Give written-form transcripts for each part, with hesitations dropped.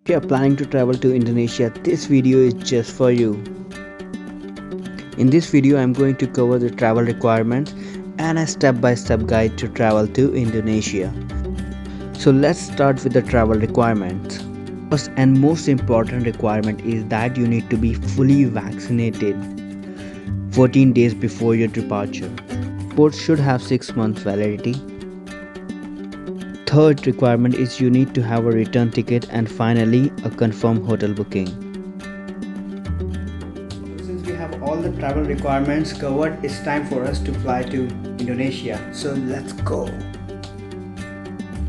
If you are planning to travel to Indonesia, this video is just for you. In this video, I am going to cover the travel requirements and a step-by-step guide to travel to Indonesia. So let's start with the travel requirements. First and most important requirement is that you need to be fully vaccinated 14 days before your departure. Passports should have 6 months validity. Third requirement is you need to have a return ticket, and finally a confirmed hotel booking. Since we have all the travel requirements covered, it's time for us to fly to Indonesia. So let's go.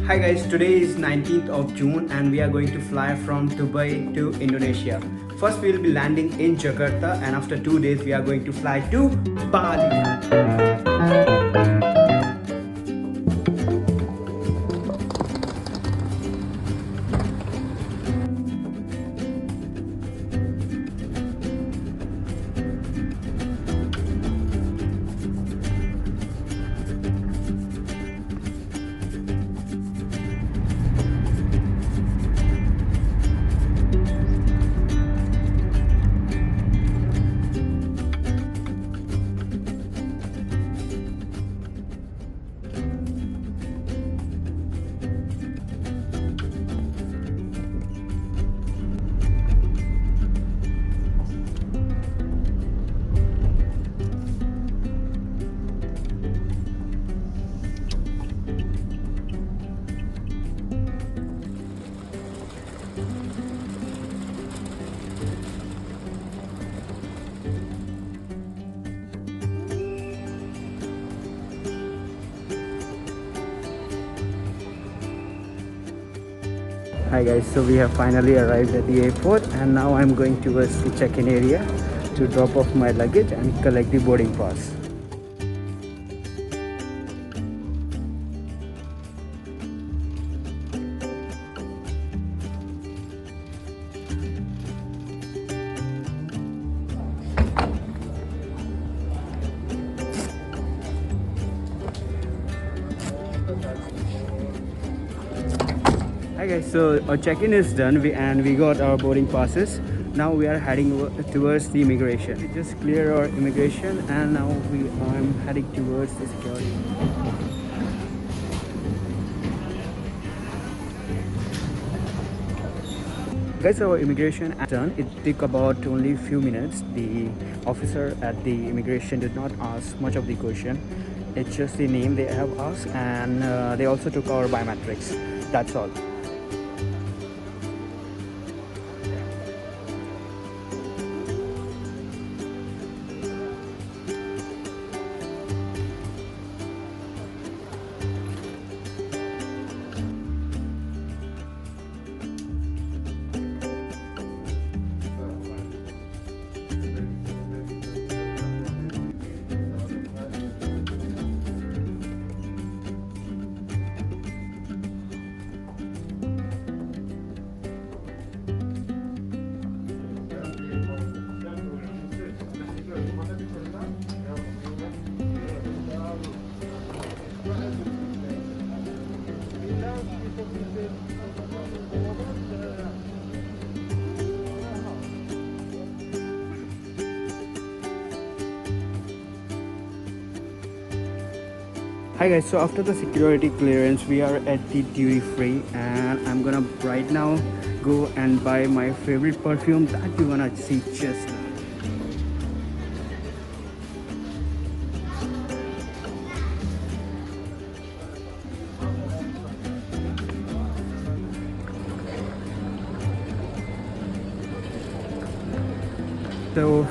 Hi guys, today is 19th of June and we are going to fly from Dubai to Indonesia. First we will be landing in Jakarta, and after 2 days we are going to fly to Bali. Hi guys, so we have finally arrived at the airport and now I'm going towards the check-in area to drop off my luggage and collect the boarding pass. Hi guys, so our check-in is done and we got our boarding passes. Now we are heading towards the immigration. We just cleared our immigration and now I'm heading towards the security. Guys, our immigration is done. It took about only a few minutes. The officer at the immigration did not ask much of the question. It's just the name they have asked, and they also took our biometrics. That's all. Hi guys, so after the security clearance we are at the duty free and I'm gonna right now go and buy my favorite perfume that you wanna see just now.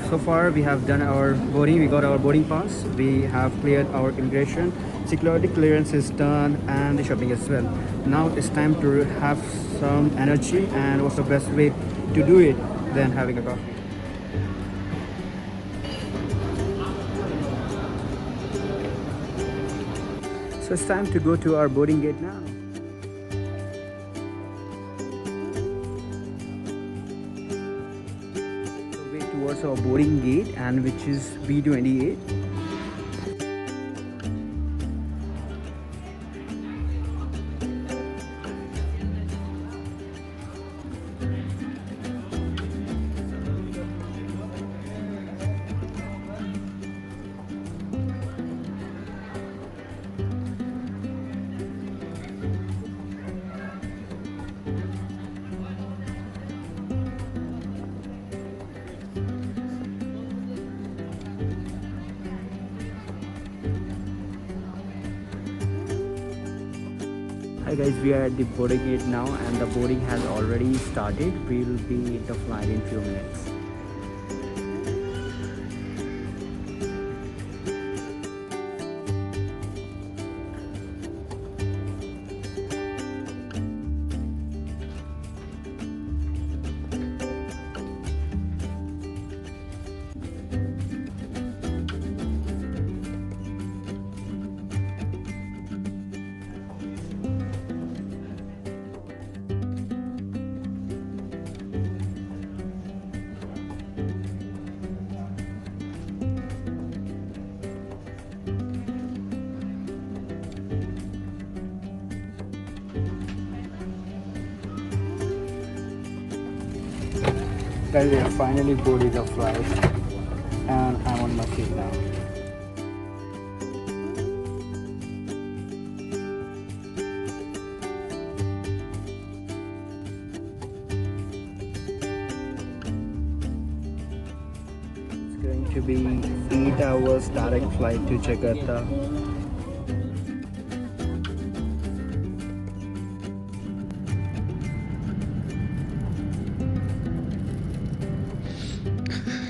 So far we have done our boarding, we got our boarding pass, we have cleared our immigration, security clearance is done, and the shopping as well. Now it's time to have some energy, and what's the best way to do it than having a coffee. So it's time to go to our boarding gate now. Towards our boarding gate, and which is B28. guys, we are at the boarding gate now and the boarding has already started. We will be in the flight in few minutes. Guys, we have finally boarded the flight and I'm on my seat now. It's going to be 8 hours direct flight to Jakarta.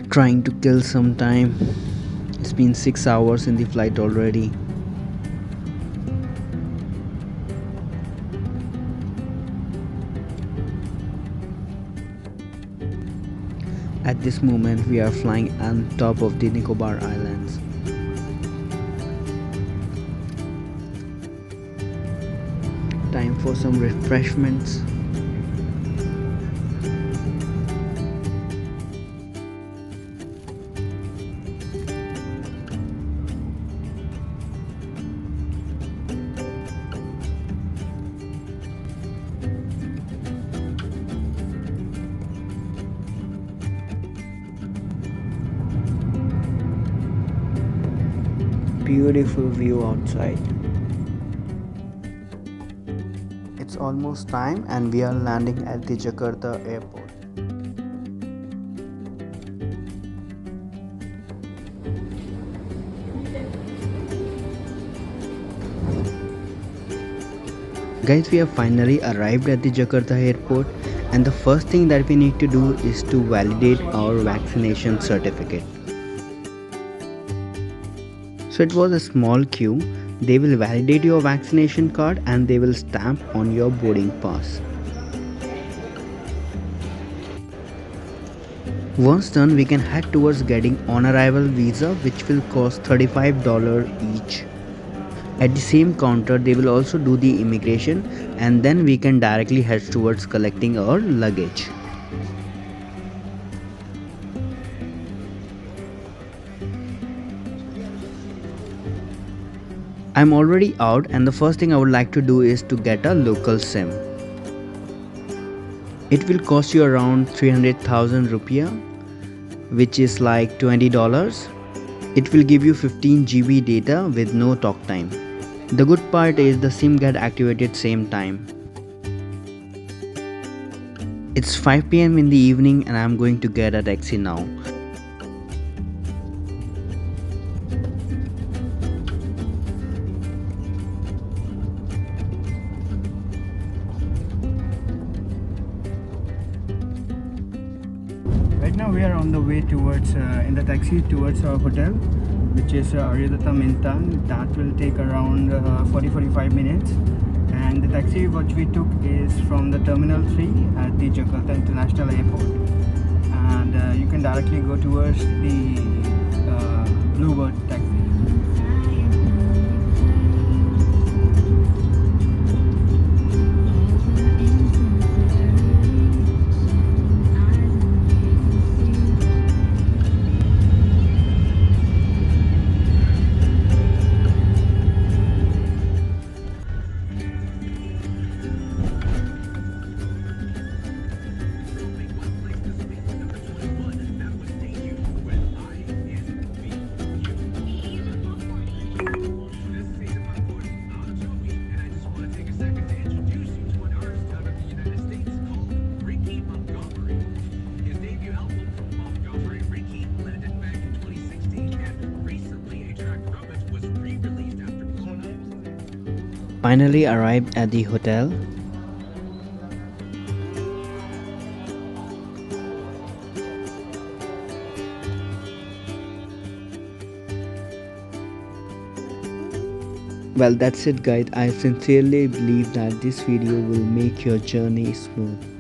Trying to kill some time. It's been 6 hours in the flight already. At this moment we are flying on top of the Nicobar Islands. Time for some refreshments. Beautiful view outside. It's almost time and we are landing at the Jakarta airport. Guys, we have finally arrived at the Jakarta airport and the first thing that we need to do is to validate our vaccination certificate. So it was a small queue. They will validate your vaccination card and they will stamp on your boarding pass. Once done, we can head towards getting on-arrival visa, which will cost $35 each. At the same counter, they will also do the immigration and then we can directly head towards collecting our luggage. I'm already out and the first thing I would like to do is to get a local SIM. It will cost you around 300,000 rupiah, which is like $20. It will give you 15 GB data with no talk time. The good part is the SIM get activated same time. It's 5 PM in the evening and I'm going to get a taxi now. Right now we are on the way towards, in the taxi towards our hotel, which is Aryadata Mintang. That will take around 40-45 minutes. And the taxi which we took is from the Terminal 3 at the Jakarta International Airport. And you can directly go towards the Bluebird taxi. finally arrived at the hotel. Well, that's it guys. I sincerely believe that this video will make your journey smooth.